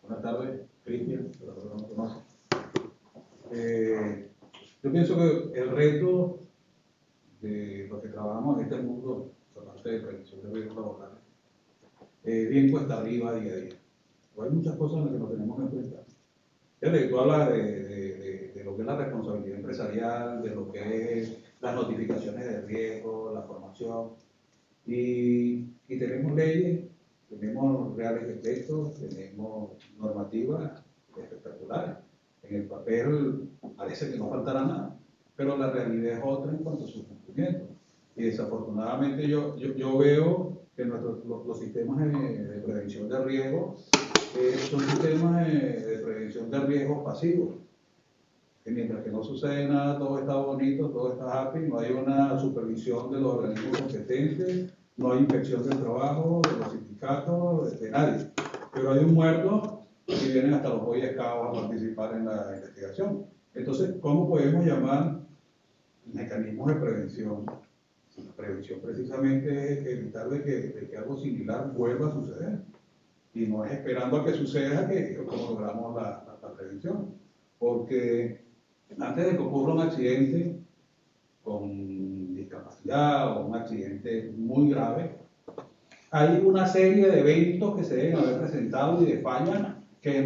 Buenas tardes, Cristian, que no me conoce. Yo pienso que el reto de los que trabajamos en este mundo, aparte de prevención de riesgos laborales, es bien cuesta arriba día a día. Hay muchas cosas en las que nos tenemos que enfrentar. Fíjate que tú hablas de lo que es la responsabilidad empresarial, de lo que es las notificaciones de riesgo, la formación, y tenemos leyes, tenemos reales decretos, tenemos normativas espectaculares. En el papel parece que no faltará nada, pero la realidad es otra en cuanto a su cumplimiento. Y desafortunadamente yo veo que los sistemas de prevención de riesgo son sistemas de prevención de riesgos pasivos. Que mientras que no sucede nada, todo está bonito, todo está happy, no hay una supervisión de los organismos competentes, no hay inspección del trabajo, de los sindicatos, de nadie. Pero hay un muerto y vienen hasta los Boy Scouts a participar en la investigación. Entonces, ¿cómo podemos llamar mecanismos de prevención? La prevención precisamente es evitar de que algo similar vuelva a suceder. Y no es esperando a que suceda como logramos la prevención. Porque antes de que ocurra un accidente con discapacidad o un accidente muy grave, hay una serie de eventos que se deben haber presentado y de fallas que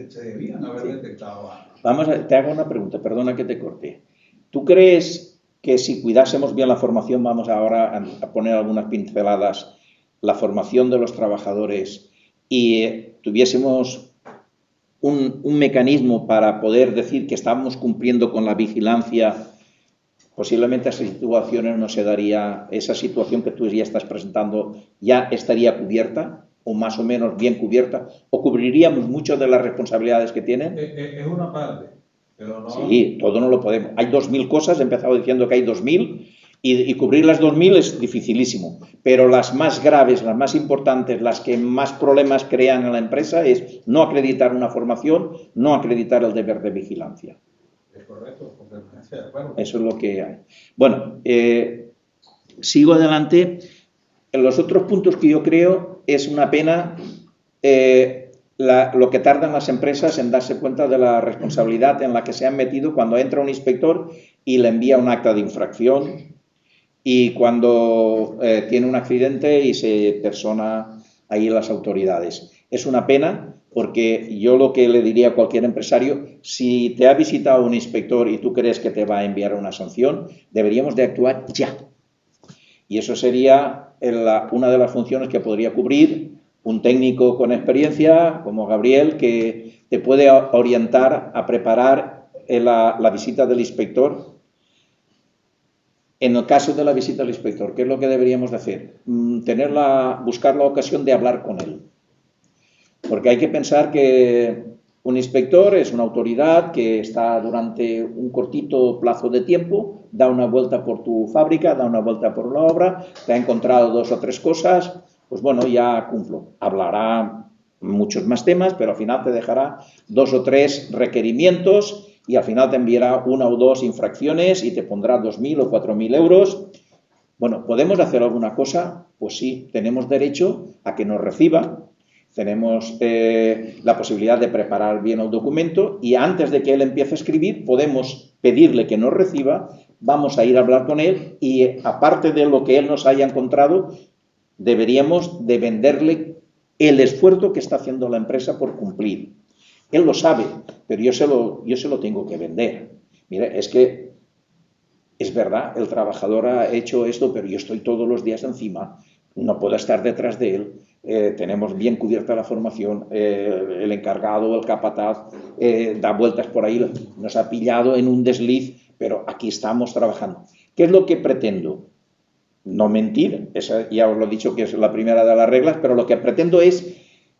se debían haber detectado antes. Te hago una pregunta, perdona que te corte. ¿Tú crees que si cuidásemos bien la formación, vamos ahora a poner algunas pinceladas, la formación de los trabajadores y tuviésemos un mecanismo para poder decir que estamos cumpliendo con la vigilancia, posiblemente esas situaciones no se daría, esa situación que tú ya estás presentando ya estaría cubierta o más o menos bien cubierta, o cubriríamos muchas de las responsabilidades que tienen? Es una parte, pero no... Sí, todo no lo podemos. Hay 2.000 cosas, he empezado diciendo que hay 2.000 y cubrir las 2.000 es dificilísimo, pero las más graves, las más importantes, las que más problemas crean en la empresa es no acreditar una formación, no acreditar el deber de vigilancia. Es correcto, completamente de acuerdo. Eso es lo que hay. Bueno, sigo adelante. En los otros puntos que yo creo es una pena lo que tardan las empresas en darse cuenta de la responsabilidad en la que se han metido cuando entra un inspector y le envía un acta de infracción y cuando tiene un accidente y se persona ahí las autoridades. Es una pena porque yo lo que le diría a cualquier empresario, si te ha visitado un inspector y tú crees que te va a enviar una sanción, deberíamos de actuar ya. Y eso sería una de las funciones que podría cubrir un técnico con experiencia, como Gabriel, que te puede orientar a preparar la visita del inspector. En el caso de la visita al inspector, ¿qué es lo que deberíamos de hacer? Buscar la ocasión de hablar con él. Porque hay que pensar que un inspector es una autoridad que está durante un cortito plazo de tiempo, da una vuelta por tu fábrica, da una vuelta por la obra, te ha encontrado 2 o 3 cosas, pues bueno, ya cumplo. Hablará muchos más temas, pero al final te dejará 2 o 3 requerimientos y al final te enviará 1 o 2 infracciones y te pondrá 2.000 o 4.000 euros. Bueno, ¿podemos hacer alguna cosa? Pues sí, tenemos derecho a que nos reciba, tenemos la posibilidad de preparar bien el documento y antes de que él empiece a escribir podemos pedirle que nos reciba, vamos a ir a hablar con él y aparte de lo que él nos haya encontrado, deberíamos de venderle el esfuerzo que está haciendo la empresa por cumplir. Él lo sabe, pero yo se lo tengo que vender. Mire, es que es verdad, el trabajador ha hecho esto, pero yo estoy todos los días encima, no puedo estar detrás de él. Tenemos bien cubierta la formación, el encargado, el capataz, da vueltas por ahí, nos ha pillado en un desliz, pero aquí estamos trabajando. ¿Qué es lo que pretendo? No mentir, ya os lo he dicho que es la primera de las reglas, pero lo que pretendo es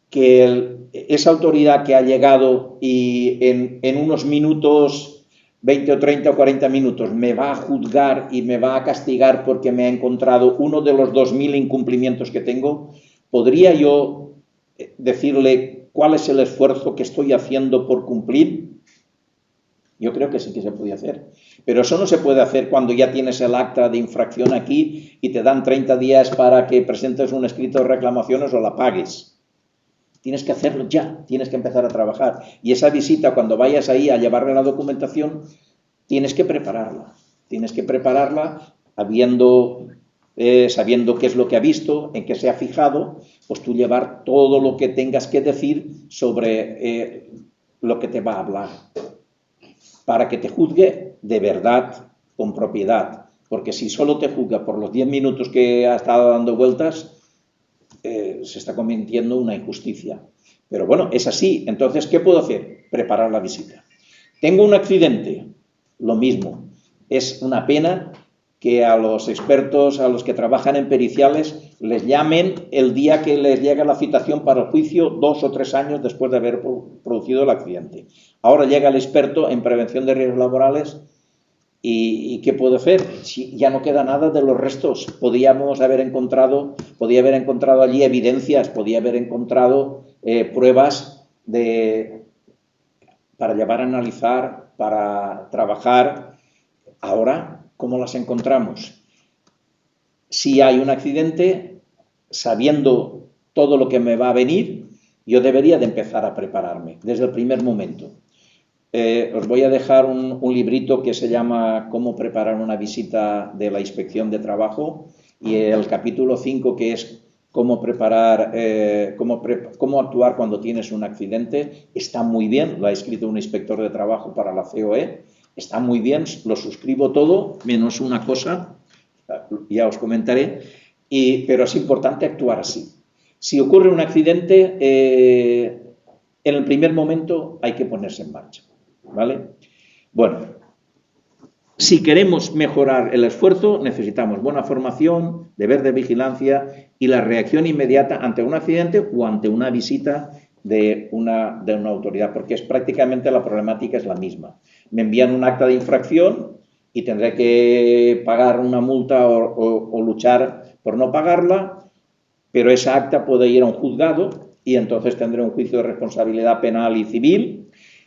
que esa autoridad que ha llegado y en unos minutos, 20 o 30 o 40 minutos, me va a juzgar y me va a castigar porque me ha encontrado uno de los 2.000 incumplimientos que tengo, ¿podría yo decirle cuál es el esfuerzo que estoy haciendo por cumplir? Yo creo que sí que se puede hacer. Pero eso no se puede hacer cuando ya tienes el acta de infracción aquí y te dan 30 días para que presentes un escrito de reclamaciones o la pagues. Tienes que hacerlo ya, tienes que empezar a trabajar. Y esa visita, cuando vayas ahí a llevarle la documentación, tienes que prepararla. Tienes que prepararla sabiendo qué es lo que ha visto, en qué se ha fijado, pues tú llevar todo lo que tengas que decir sobre lo que te va a hablar, para que te juzgue de verdad, con propiedad. Porque si solo te juzga por los 10 minutos que ha estado dando vueltas, se está cometiendo una injusticia. Pero bueno, es así. Entonces, ¿qué puedo hacer? Preparar la visita. Tengo un accidente, lo mismo. Es una pena que a los expertos, a los que trabajan en periciales, les llamen el día que les llega la citación para el juicio, 2 o 3 años después de haber producido el accidente. Ahora llega el experto en prevención de riesgos laborales. ¿Y qué puedo hacer? Si ya no queda nada de los restos. Podía haber encontrado allí evidencias, podía haber encontrado pruebas para llevar a analizar, para trabajar. Ahora, ¿cómo las encontramos? Si hay un accidente, sabiendo todo lo que me va a venir, yo debería de empezar a prepararme desde el primer momento. Os voy a dejar un librito que se llama Cómo preparar una visita de la inspección de trabajo, y el capítulo 5, que es cómo actuar cuando tienes un accidente. Está muy bien, lo ha escrito un inspector de trabajo para la COE, está muy bien, lo suscribo todo, menos una cosa, ya os comentaré, pero es importante actuar así. Si ocurre un accidente, en el primer momento hay que ponerse en marcha. ¿Vale? Bueno, si queremos mejorar el esfuerzo, necesitamos buena formación, deber de vigilancia y la reacción inmediata ante un accidente o ante una visita de una autoridad, porque prácticamente la problemática es la misma. Me envían un acta de infracción y tendré que pagar una multa o luchar por no pagarla, pero esa acta puede ir a un juzgado y entonces tendré un juicio de responsabilidad penal y civil.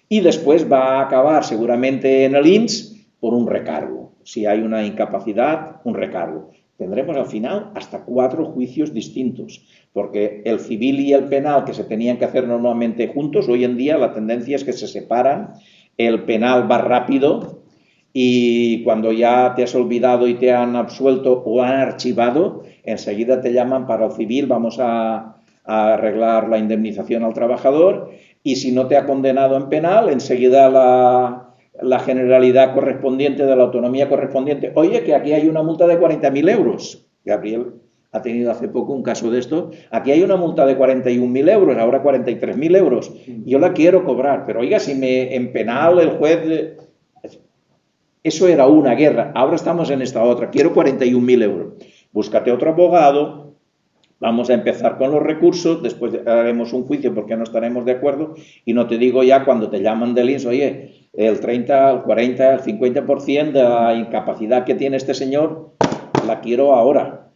Y después va a acabar seguramente en el INS por un recargo. Si hay una incapacidad, un recargo. Tendremos al final hasta 4 juicios distintos, porque el civil y el penal, que se tenían que hacer normalmente juntos, hoy en día la tendencia es que se separan. El penal va rápido y cuando ya te has olvidado y te han absuelto o han archivado, enseguida te llaman para el civil, vamos a arreglar la indemnización al trabajador. Y si no te ha condenado en penal, enseguida la generalidad correspondiente de la autonomía correspondiente, oye, que aquí hay una multa de 40.000 euros. Gabriel ha tenido hace poco un caso de esto. Aquí hay una multa de 41.000 euros, ahora 43.000 euros. Yo la quiero cobrar, pero oiga, si en penal el juez... Eso era una guerra, ahora estamos en esta otra, quiero 41.000 euros. Búscate otro abogado. Vamos a empezar con los recursos, después haremos un juicio porque no estaremos de acuerdo, y no te digo ya cuando te llaman del INS, oye, el 30, el 40, el 50% de la incapacidad que tiene este señor, la quiero ahora.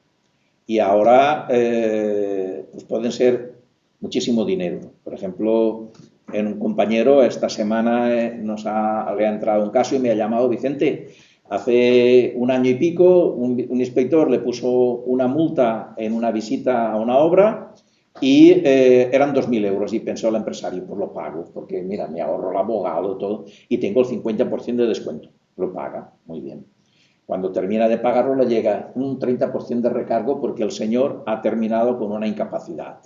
Y ahora pues pueden ser muchísimo dinero. Por ejemplo, en un compañero esta semana le ha entrado un caso y me ha llamado: Vicente, hace 1 año y pico un inspector le puso una multa en una visita a una obra y eran 2.000 euros y pensó el empresario, pues lo pago, porque mira, me ahorro el abogado, todo, y tengo el 50% de descuento. Lo paga, muy bien. Cuando termina de pagarlo le llega un 30% de recargo porque el señor ha terminado con una incapacidad.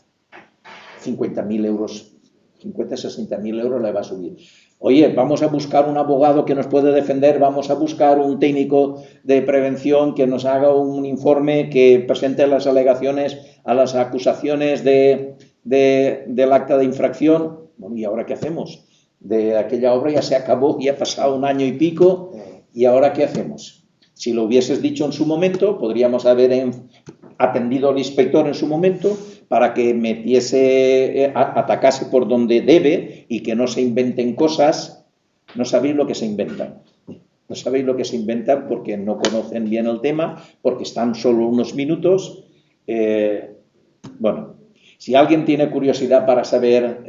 50.000 euros, 50, 60.000 euros le va a subir. Oye, vamos a buscar un abogado que nos puede defender, vamos a buscar un técnico de prevención que nos haga un informe, que presente las alegaciones a las acusaciones del acta de infracción. Bueno, ¿y ahora qué hacemos? De aquella obra ya se acabó, ya ha pasado 1 año y pico, ¿y ahora qué hacemos? Si lo hubieses dicho en su momento, podríamos haber atendido al inspector en su momento para que atacase por donde debe y que no se inventen cosas. No sabéis lo que se inventan. No sabéis lo que se inventan porque no conocen bien el tema, porque están solo unos minutos. Bueno, si alguien tiene curiosidad para saber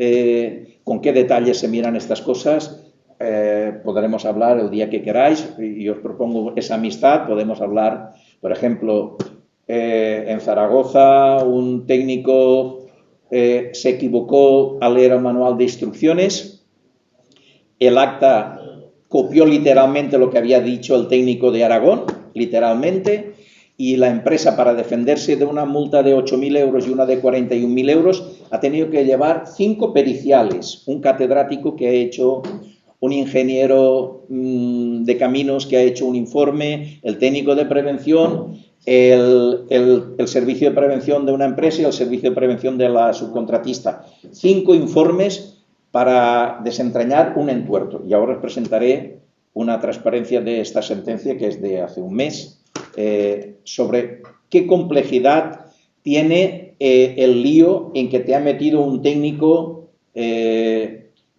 con qué detalles se miran estas cosas, podremos hablar el día que queráis y os propongo esa amistad. Podemos hablar, por ejemplo, en Zaragoza, un técnico se equivocó al leer el manual de instrucciones, el acta copió literalmente lo que había dicho el técnico de Aragón, literalmente, y la empresa, para defenderse de una multa de 8.000 euros y una de 41.000 euros, ha tenido que llevar 5 periciales, un catedrático que ha hecho, un ingeniero de caminos que ha hecho un informe, el técnico de prevención, el servicio de prevención de una empresa y el servicio de prevención de la subcontratista. 5 informes para desentrañar un entuerto. Y ahora os presentaré una transparencia de esta sentencia, que es de hace un mes, sobre qué complejidad tiene el lío en que te ha metido un técnico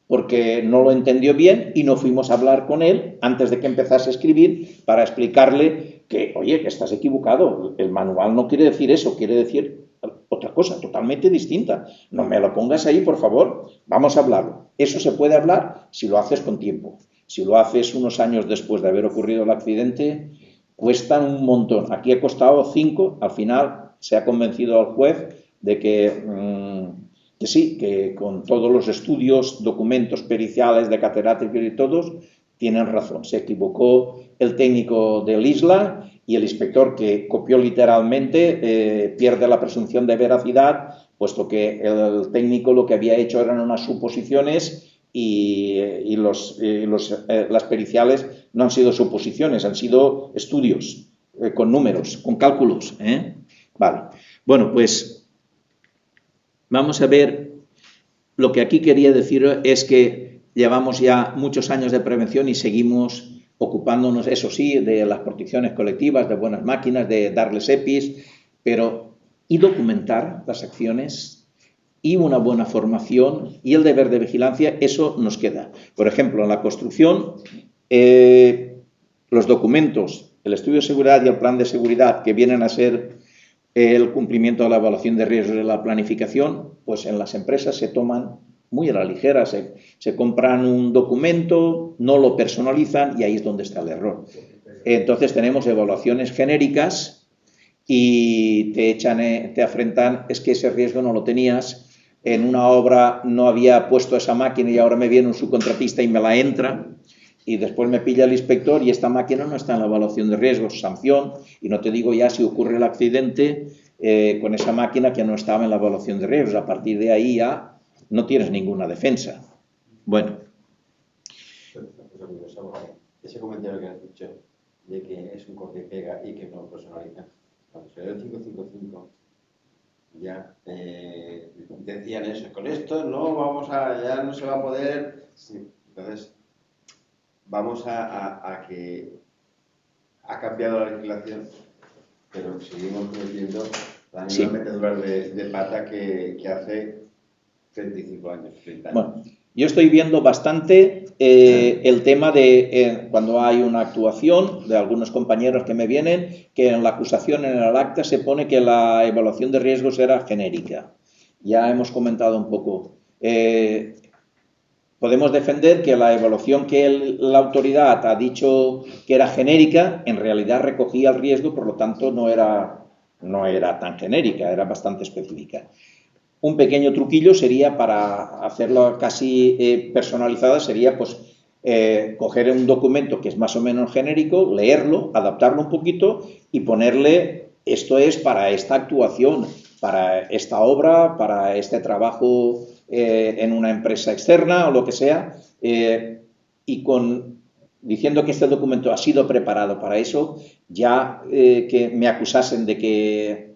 porque no lo entendió bien y no fuimos a hablar con él antes de que empezase a escribir para explicarle que, oye, que estás equivocado, el manual no quiere decir eso, quiere decir otra cosa totalmente distinta. No me lo pongas ahí, por favor, vamos a hablarlo. Eso se puede hablar si lo haces con tiempo. Si lo haces unos años después de haber ocurrido el accidente, cuestan un montón. Aquí ha costado 5, al final se ha convencido al juez de que sí, que con todos los estudios, documentos periciales de catedráticos y todos, tienen razón. Se equivocó el técnico del Isla y el inspector, que copió literalmente, pierde la presunción de veracidad, puesto que el técnico lo que había hecho eran unas suposiciones y las periciales no han sido suposiciones, han sido estudios con números, con cálculos. Vale. Bueno, pues vamos a ver. Lo que aquí quería decir es que llevamos ya muchos años de prevención y seguimos ocupándonos, eso sí, de las protecciones colectivas, de buenas máquinas, de darles EPIs, pero y documentar las acciones y una buena formación y el deber de vigilancia, eso nos queda. Por ejemplo, en la construcción, los documentos, el estudio de seguridad y el plan de seguridad, que vienen a ser el cumplimiento de la evaluación de riesgos de la planificación, pues en las empresas se toman muy a la ligera, se compran un documento, no lo personalizan y ahí es donde está el error. Entonces tenemos evaluaciones genéricas y te afrentan, es que ese riesgo no lo tenías, en una obra no había puesto esa máquina y ahora me viene un subcontratista y me la entra, y después me pilla el inspector y esta máquina no está en la evaluación de riesgos, sanción, y no te digo ya si ocurre el accidente con esa máquina que no estaba en la evaluación de riesgos. A partir de ahí ya no tienes ninguna defensa. Bueno. Ese comentario que has dicho de que es un corte y pega y que no personaliza, cuando se dio el 555 ya decían eso, con esto no vamos a, ya no se va a poder, sí. Entonces vamos a que ha cambiado la legislación, pero seguimos cometiendo las mismas meteduras de pata que hace 35 años, 30 años. Bueno, yo estoy viendo bastante el tema de cuando hay una actuación de algunos compañeros que me vienen, que en la acusación, en el acta, se pone que la evaluación de riesgos era genérica. Ya hemos comentado un poco. Podemos defender que la evaluación que la autoridad ha dicho que era genérica, en realidad recogía el riesgo, por lo tanto no era tan genérica, era bastante específica. Un pequeño truquillo sería, para hacerlo casi personalizada, sería pues coger un documento que es más o menos genérico, leerlo, adaptarlo un poquito y ponerle, esto es para esta actuación, para esta obra, para este trabajo en una empresa externa o lo que sea, y diciendo que este documento ha sido preparado para eso, ya que me acusasen de que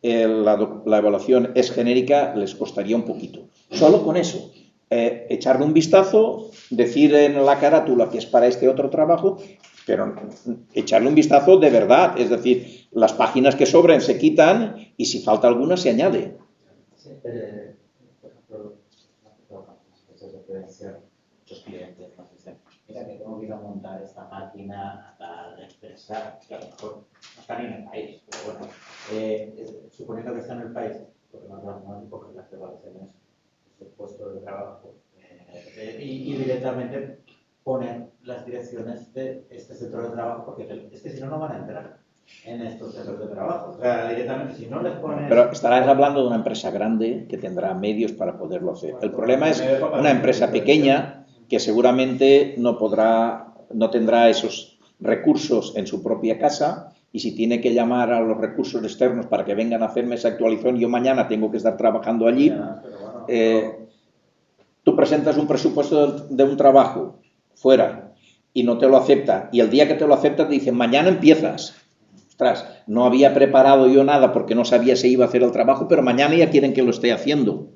la evaluación es genérica, les costaría un poquito. Solo con eso, echarle un vistazo, decir en la carátula que es para este otro trabajo, pero echarle un vistazo de verdad, es decir, las páginas que sobren se quitan y si falta alguna se añade. Sí, por ejemplo, muchos clientes nos dicen, mira que tengo que ir a montar esta máquina a la empresa, que a lo mejor no está ni en el país, pero bueno, suponiendo que está en el país, porque nos vamos a coger las evaluaciones de puesto de trabajo y directamente poner las direcciones de este centro de trabajo, porque es que si no, no van a entrar. en estos centros de trabajo. O sea, directamente, si no les ponen... Pero estarás hablando de una empresa grande que tendrá medios para poderlo hacer. El problema es una empresa pequeña que seguramente no tendrá esos recursos en su propia casa, y si tiene que llamar a los recursos externos para que vengan a hacerme esa actualización, yo mañana tengo que estar trabajando allí. Tú presentas un presupuesto de un trabajo fuera y no te lo acepta, y el día que te lo acepta te dicen mañana empiezas. Ostras, no había preparado yo nada porque no sabía si iba a hacer el trabajo, pero mañana ya quieren que lo esté haciendo.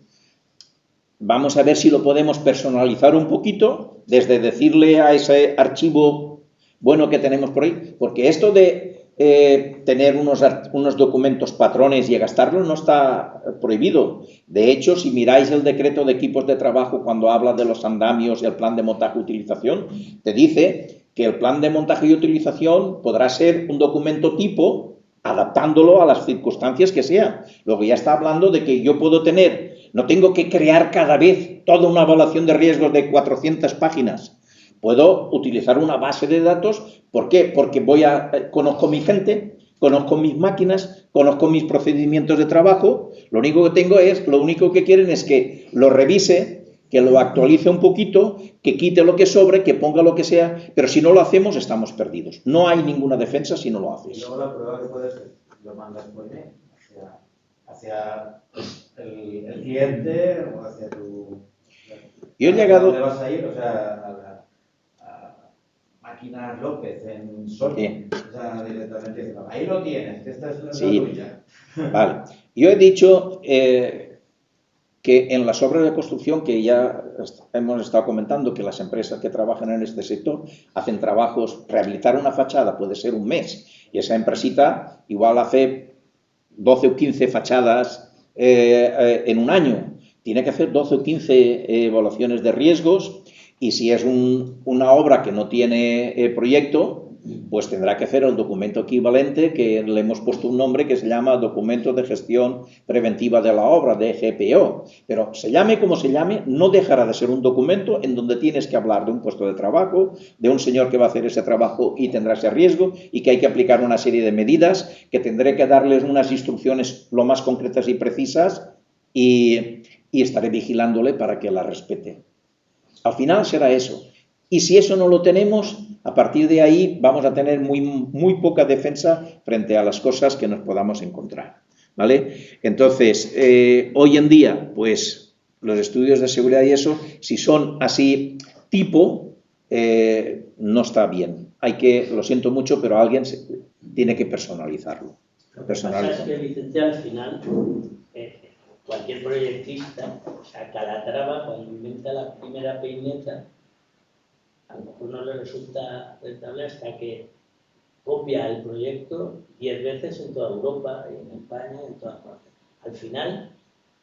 Vamos a ver si lo podemos personalizar un poquito, desde decirle a ese archivo bueno que tenemos por ahí, porque esto de tener unos documentos patrones y gastarlos no está prohibido. De hecho, si miráis el decreto de equipos de trabajo cuando habla de los andamios y el plan de montaje y utilización, te dice que el plan de montaje y utilización podrá ser un documento tipo, adaptándolo a las circunstancias que sean. Luego ya está hablando de que yo puedo no tengo que crear cada vez toda una evaluación de riesgos de 400 páginas. Puedo utilizar una base de datos. ¿Por qué? Porque conozco mi gente, conozco mis máquinas, conozco mis procedimientos de trabajo. Lo único que quieren es que lo revise, que lo actualice un poquito, que quite lo que sobre, que ponga lo que sea, pero si no lo hacemos estamos perdidos. No hay ninguna defensa si no lo haces. Y luego la prueba que puedes hacer, lo mandas por email hacia el cliente o hacia tu... Yo he llegado... ¿Dónde vas a ir? O sea, a Máquinas López en Sol. Sí. O sea, directamente, ahí lo tienes, que esta es la tuya. Vale. Yo he dicho que en las obras de construcción, que ya hemos estado comentando, que las empresas que trabajan en este sector hacen trabajos, rehabilitar una fachada puede ser un mes, y esa empresita igual hace 12 o 15 fachadas en un año. Tiene que hacer 12 o 15 evaluaciones de riesgos, y si es una obra que no tiene proyecto, pues tendrá que hacer el documento equivalente, que le hemos puesto un nombre que se llama Documento de Gestión Preventiva de la Obra, DGPO. Pero se llame como se llame, no dejará de ser un documento en donde tienes que hablar de un puesto de trabajo, de un señor que va a hacer ese trabajo y tendrá ese riesgo, y que hay que aplicar una serie de medidas, que tendré que darles unas instrucciones lo más concretas y precisas, y estaré vigilándole para que las respete. Al final será eso. Y si eso no lo tenemos, a partir de ahí vamos a tener muy poca defensa frente a las cosas que nos podamos encontrar, ¿vale? Entonces, hoy en día, pues, los estudios de seguridad y eso, si son así tipo, no está bien. Lo siento mucho, pero alguien tiene que personalizarlo. Lo que pasa es que, licenciado, al final, cualquier proyectista, a Calatrava, cuando inventa la primera peineta, a lo mejor no le resulta rentable hasta que copia el proyecto 10 veces en toda Europa, en España, en todas partes. Al final,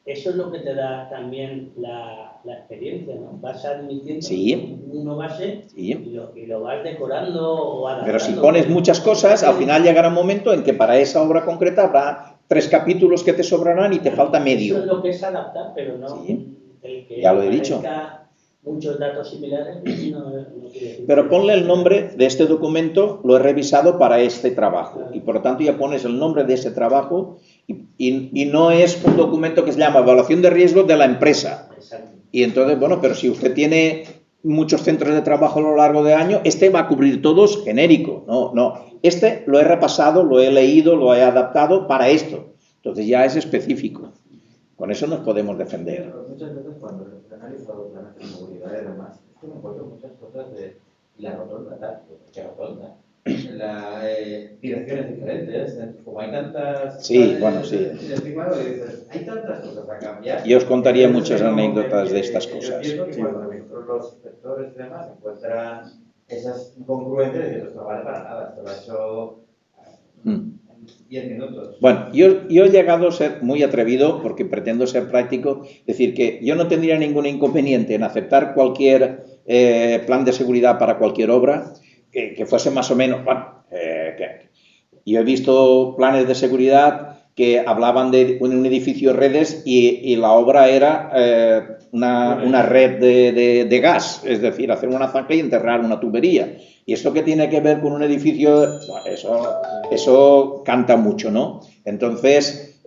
eso es lo que te da también la experiencia, ¿no? Vas admitiendo uno base y lo vas decorando o adaptando. Pero si pones muchas cosas, al final llegará un momento en que para esa obra concreta habrá 3 capítulos que te sobrarán y te falta medio. Eso es lo que es adaptar, pero no el que ya lo he dicho. Muchos datos similares no quiere decir. Pero ponle el nombre de este documento, lo he revisado para este trabajo, y por lo tanto ya pones el nombre de ese trabajo, y no es un documento que se llama evaluación de riesgos de la empresa. Exacto. Y entonces, bueno, pero si usted tiene muchos centros de trabajo a lo largo de año, este va a cubrir todos genérico. No. Este lo he repasado, lo he leído, lo he adaptado para esto. Entonces ya es específico. Con eso nos podemos defender. Pero muchas veces cuando he analizado planes de seguridad y demás, es que me encuentro muchas cosas de la rotonda, tal, ¿qué rotonda? Direcciones diferentes, como hay tantas... Sí, bueno, sí. Hay tantas cosas a cambiar. Yo os contaría muchas anécdotas de estas cosas. Yo entiendo que cuando los inspectores y demás encuentran esas incongruencias, y esto no vale para nada, esto lo ha hecho 10 minutos. Bueno, yo he llegado a ser muy atrevido, porque pretendo ser práctico, decir que yo no tendría ningún inconveniente en aceptar cualquier plan de seguridad para cualquier obra, que fuese más o menos... Bueno, yo he visto planes de seguridad que hablaban de un edificio de redes y la obra era una red de gas, es decir, hacer una zanja y enterrar una tubería. Y esto que tiene que ver con un edificio, eso canta mucho, ¿no? Entonces,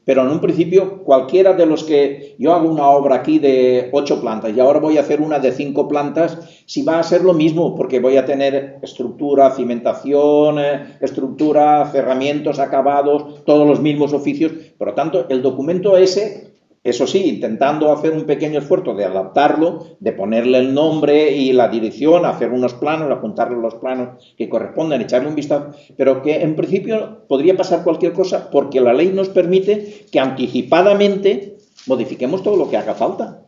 pero en un principio, cualquiera de los que yo hago una obra aquí de 8 plantas y ahora voy a hacer una de 5 plantas, si va a ser lo mismo, porque voy a tener estructura, cimentación, estructura, cerramientos, acabados, todos los mismos oficios. Por lo tanto, el documento ese, eso sí, intentando hacer un pequeño esfuerzo de adaptarlo, de ponerle el nombre y la dirección, hacer unos planos, apuntarle los planos que corresponden, echarle un vistazo, pero que en principio podría pasar cualquier cosa porque la ley nos permite que anticipadamente modifiquemos todo lo que haga falta.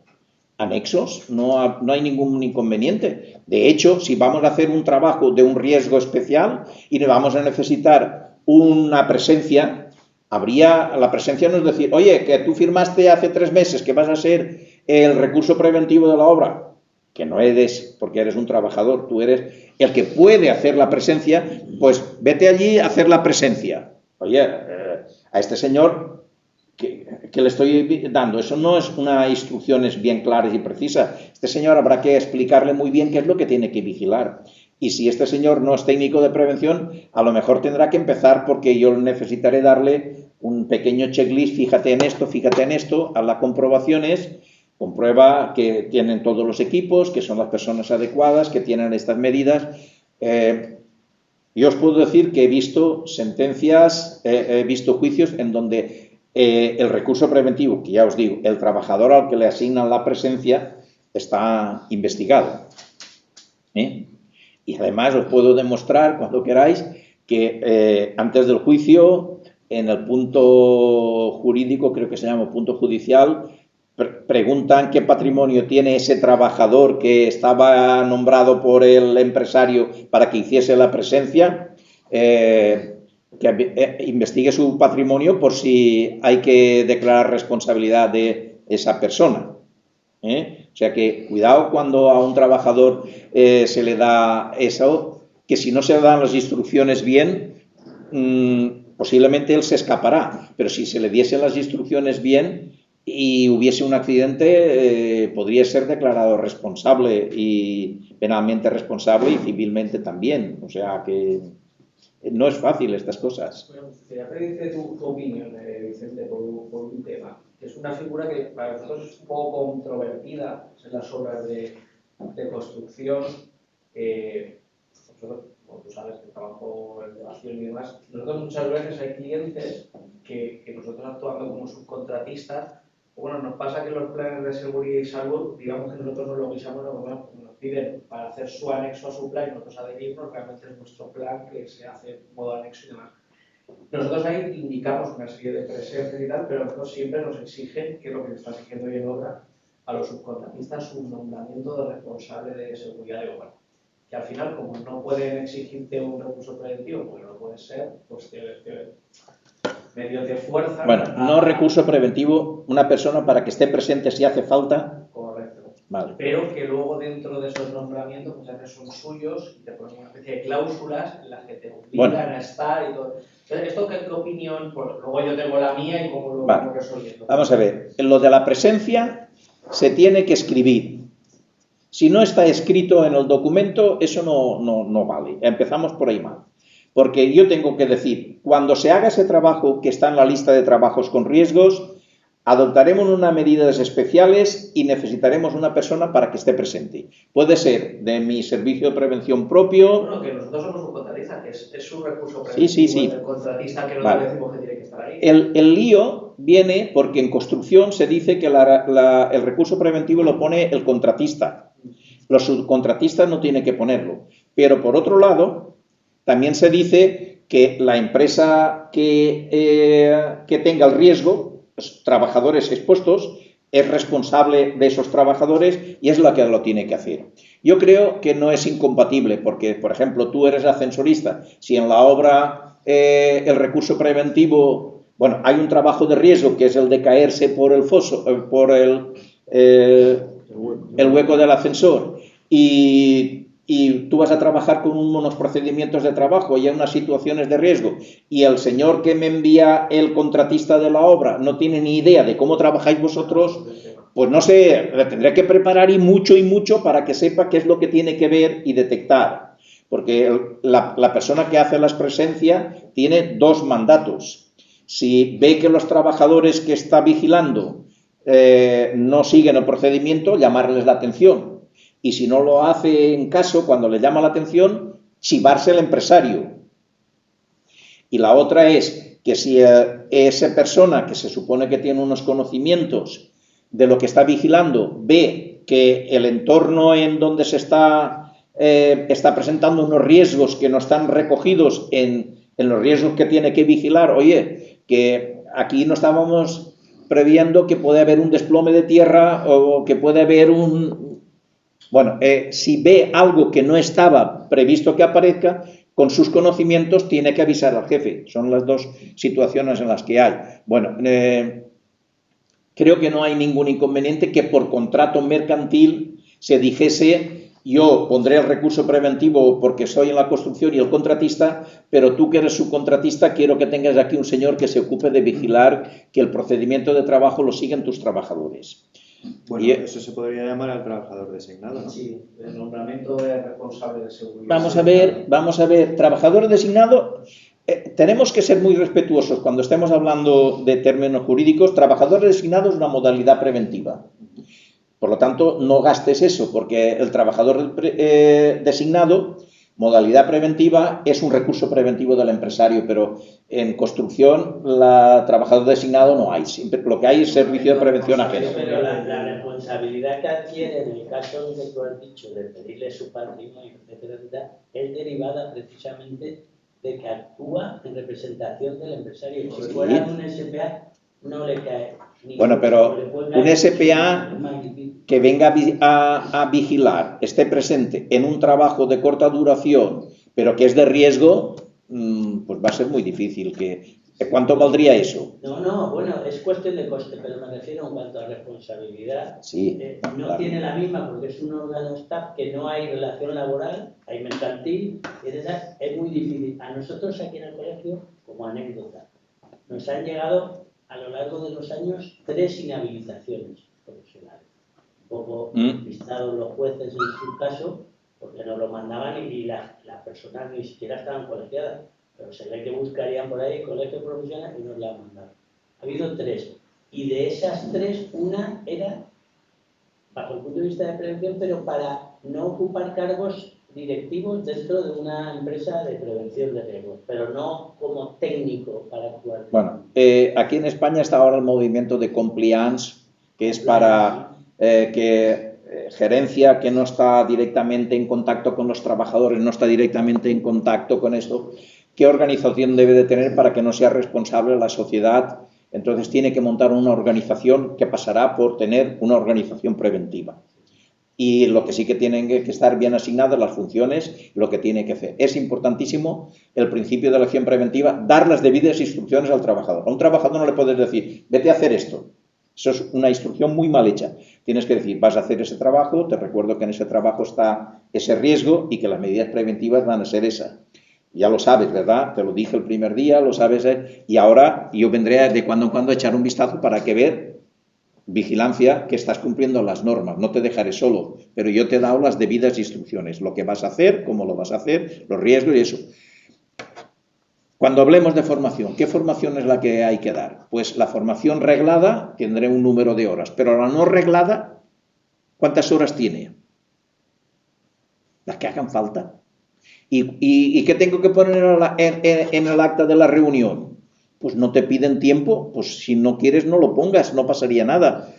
Anexos, no hay ningún inconveniente. De hecho, si vamos a hacer un trabajo de un riesgo especial y vamos a necesitar una presencia, la presencia no es decir, oye, que tú firmaste hace 3 meses que vas a ser el recurso preventivo de la obra, que no eres, porque eres un trabajador, tú eres el que puede hacer la presencia, pues vete allí a hacer la presencia. Oye, a este señor que le estoy dando, eso no es unas instrucciones bien claras y precisas. Este señor habrá que explicarle muy bien qué es lo que tiene que vigilar. Y si este señor no es técnico de prevención, a lo mejor tendrá que empezar porque yo necesitaré darle un pequeño checklist, fíjate en esto, a las comprobaciones, comprueba que tienen todos los equipos, que son las personas adecuadas, que tienen estas medidas. Yo os puedo decir que he visto sentencias, he visto juicios en donde el recurso preventivo, que ya os digo, el trabajador al que le asignan la presencia está investigado. Y además os puedo demostrar, cuando queráis, que antes del juicio, en el punto jurídico, creo que se llama punto judicial, preguntan qué patrimonio tiene ese trabajador que estaba nombrado por el empresario para que hiciese la presencia, que investigue su patrimonio por si hay que declarar responsabilidad de esa persona. O sea que cuidado cuando a un trabajador se le da eso, que si no se le dan las instrucciones bien, posiblemente él se escapará, pero si se le diesen las instrucciones bien y hubiese un accidente, podría ser declarado responsable y penalmente responsable y civilmente también. O sea que no es fácil estas cosas. Bueno, quería pedirte tu opinión, Vicente, por un tema, que es una figura que para nosotros es un poco controvertida en las obras de construcción. Nosotros, como tú sabes, que trabajo en elevación y demás, nosotros muchas veces hay clientes que nosotros actuando como subcontratistas, bueno, nos pasa que los planes de seguridad y salud, digamos que nosotros nos lo guisamos, nos piden para hacer su anexo a su plan y nosotros adherirnos, realmente es nuestro plan que se hace en modo anexo y demás. Nosotros ahí indicamos una serie de presencias y tal, pero nosotros siempre nos exigen, que es lo que se está exigiendo hoy en obra, a los subcontratistas un nombramiento de responsable de seguridad de obra. Que al final, como no pueden exigirte un recurso preventivo, porque no puede ser, pues medio de fuerza. Bueno, no recurso preventivo, una persona para que esté presente si hace falta. Correcto. Vale. Pero que luego dentro de esos nombramientos muchas veces son suyos y te ponen una especie de cláusulas en las que te obligan a estar y todo. Entonces, ¿esto qué opinión? Pues luego yo tengo la mía y cómo lo vamos resolviendo. Vamos a ver, en lo de la presencia se tiene que escribir. Si no está escrito en el documento, eso no vale. Empezamos por ahí mal. Porque yo tengo que decir, cuando se haga ese trabajo que está en la lista de trabajos con riesgos, adoptaremos unas medidas especiales y necesitaremos una persona para que esté presente. Puede ser de mi servicio de prevención propio. Bueno, que nosotros somos un contratista, que es su recurso preventivo. Sí. El contratista que no decimos que tiene que estar ahí. El lío viene porque en construcción se dice que el recurso preventivo lo pone el contratista. Los subcontratistas no tienen que ponerlo. Pero por otro lado, también se dice que la empresa que tenga el riesgo, los trabajadores expuestos, es responsable de esos trabajadores y es la que lo tiene que hacer. Yo creo que no es incompatible porque, por ejemplo, tú eres ascensorista. Si en la obra el recurso preventivo, bueno, hay un trabajo de riesgo que es el de caerse por el foso, por el hueco del ascensor y tú vas a trabajar con unos procedimientos de trabajo y hay unas situaciones de riesgo y el señor que me envía el contratista de la obra no tiene ni idea de cómo trabajáis vosotros, pues no sé, le tendré que preparar y mucho para que sepa qué es lo que tiene que ver y detectar. porque la persona que hace la presencia tiene dos mandatos. Si ve que los trabajadores que está vigilando no siguen el procedimiento, llamarles la atención. Y si no lo hace en caso, cuando le llama la atención, chivarse al empresario. Y la otra es que si esa persona que se supone que tiene unos conocimientos de lo que está vigilando ve que el entorno en donde se está presentando unos riesgos que no están recogidos en los riesgos que tiene que vigilar, oye, que aquí no estábamos previendo que puede haber un desplome de tierra o que puede haber un... Bueno, si ve algo que no estaba previsto que aparezca, con sus conocimientos tiene que avisar al jefe. Son las dos situaciones en las que hay. Bueno, creo que no hay ningún inconveniente que por contrato mercantil se dijese: yo pondré el recurso preventivo porque soy en la construcción y el contratista, pero tú que eres subcontratista quiero que tengas aquí un señor que se ocupe de vigilar que el procedimiento de trabajo lo siguen tus trabajadores. Bueno, Y, eso se podría llamar al trabajador designado, ¿no? Sí, el nombramiento de responsable de seguridad. Vamos a ver, trabajador designado, tenemos que ser muy respetuosos cuando estemos hablando de términos jurídicos. Trabajador designado es una modalidad preventiva. Por lo tanto, no gastes eso, porque el trabajador designado, modalidad preventiva, es un recurso preventivo del empresario, pero en construcción, trabajador designado no hay. Siempre, lo que hay es servicio de prevención ajeno. Pero la responsabilidad que adquiere en el caso que tú has dicho de pedirle su patrimonio, etcétera, etcétera, es derivada precisamente de que actúa en representación del empresario. Si fuera un SPA, no le cae. Bueno, pero un SPA que venga a vigilar, esté presente en un trabajo de corta duración, pero que es de riesgo, pues va a ser muy difícil. ¿Cuánto valdría eso? No, bueno, es cuestión de coste, pero me refiero en cuanto a responsabilidad. Sí, no claro. tiene la misma porque es un órgano staff que no hay relación laboral, hay mercantil, es muy difícil. A nosotros aquí en el colegio, como anécdota, nos han llegado a lo largo de los años 3 inhabilitaciones profesionales. Un poco vistados los jueces en su caso, porque nos lo mandaban y las personas ni siquiera estaban colegiadas, pero se ve que buscarían por ahí colegios profesionales y nos la han mandado. Ha habido 3, y de esas 3, una era bajo el punto de vista de prevención, pero para no ocupar cargos directivos dentro de una empresa de prevención de riesgos, pero no como técnico para actuar. Bueno, aquí en España está ahora el movimiento de compliance, que es para que gerencia que no está directamente en contacto con los trabajadores, no está directamente en contacto con esto, ¿qué organización debe de tener para que no sea responsable la sociedad? Entonces tiene que montar una organización que pasará por tener una organización preventiva. Y lo que sí que tienen que estar bien asignadas las funciones, lo que tiene que hacer. Es importantísimo el principio de la acción preventiva, dar las debidas instrucciones al trabajador. A un trabajador no le puedes decir, vete a hacer esto. Eso es una instrucción muy mal hecha. Tienes que decir, vas a hacer ese trabajo, te recuerdo que en ese trabajo está ese riesgo y que las medidas preventivas van a ser esas. Ya lo sabes, ¿verdad? Te lo dije el primer día, lo sabes, y ahora yo vendré de cuando en cuando a echar un vistazo para que ver vigilancia, que estás cumpliendo las normas, no te dejaré solo, pero yo te he dado las debidas instrucciones, lo que vas a hacer, cómo lo vas a hacer, los riesgos y eso. Cuando hablemos de formación, ¿qué formación es la que hay que dar? Pues la formación reglada tendré un número de horas, pero la no reglada, ¿cuántas horas tiene? Las que hagan falta. ¿Y qué tengo que poner en el acta de la reunión? Pues no te piden tiempo, pues si no quieres no lo pongas, no pasaría nada.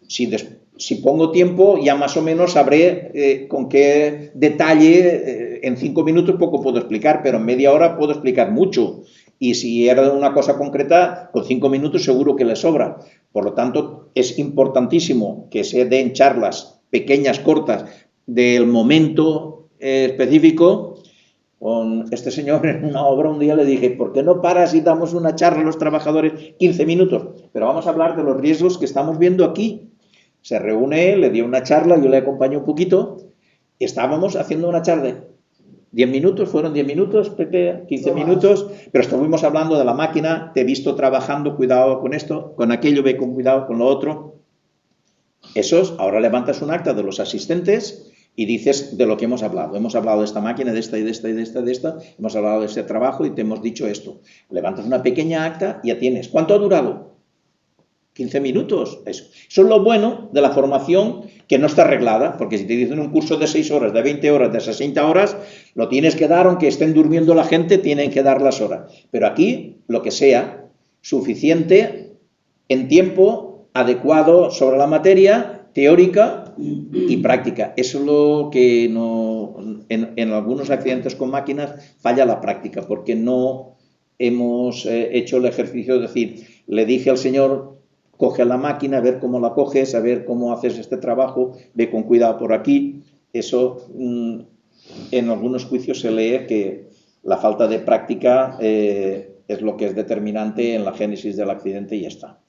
Si pongo tiempo, ya más o menos sabré con qué detalle, en 5 minutos poco puedo explicar, pero en media hora puedo explicar mucho. Y si era una cosa concreta, con 5 minutos seguro que le sobra. Por lo tanto, es importantísimo que se den charlas pequeñas, cortas, del momento específico. Con este señor en una obra un día le dije, ¿por qué no paras y damos una charla a los trabajadores 15 minutos? Pero vamos a hablar de los riesgos que estamos viendo aquí. Se reúne, le dio una charla, yo le acompañé un poquito, estábamos haciendo una charla. 10 minutos, fueron 10 minutos, Pepe, 15 minutos, pero estuvimos hablando de la máquina, te he visto trabajando, cuidado con esto, con aquello, ve con cuidado con lo otro. Esos, ahora levantas un acta de los asistentes y dices de lo que hemos hablado. Hemos hablado de esta máquina, de esta y de esta y de esta, de esta. Hemos hablado de este trabajo y te hemos dicho esto. Levantas una pequeña acta y ya tienes. ¿Cuánto ha durado? 15 minutos. Eso es lo bueno de la formación que no está arreglada, porque si te dicen un curso de 6 horas, de 20 horas, de 60 horas, lo tienes que dar, aunque estén durmiendo la gente, tienen que dar las horas. Pero aquí, lo que sea, suficiente en tiempo adecuado sobre la materia teórica y práctica. Eso es lo que en algunos accidentes con máquinas falla la práctica, porque no hemos hecho el ejercicio de decir, le dije al señor, coge la máquina, a ver cómo la coges, a ver cómo haces este trabajo, ve con cuidado por aquí. Eso en algunos juicios se lee que la falta de práctica es lo que es determinante en la génesis del accidente y ya está.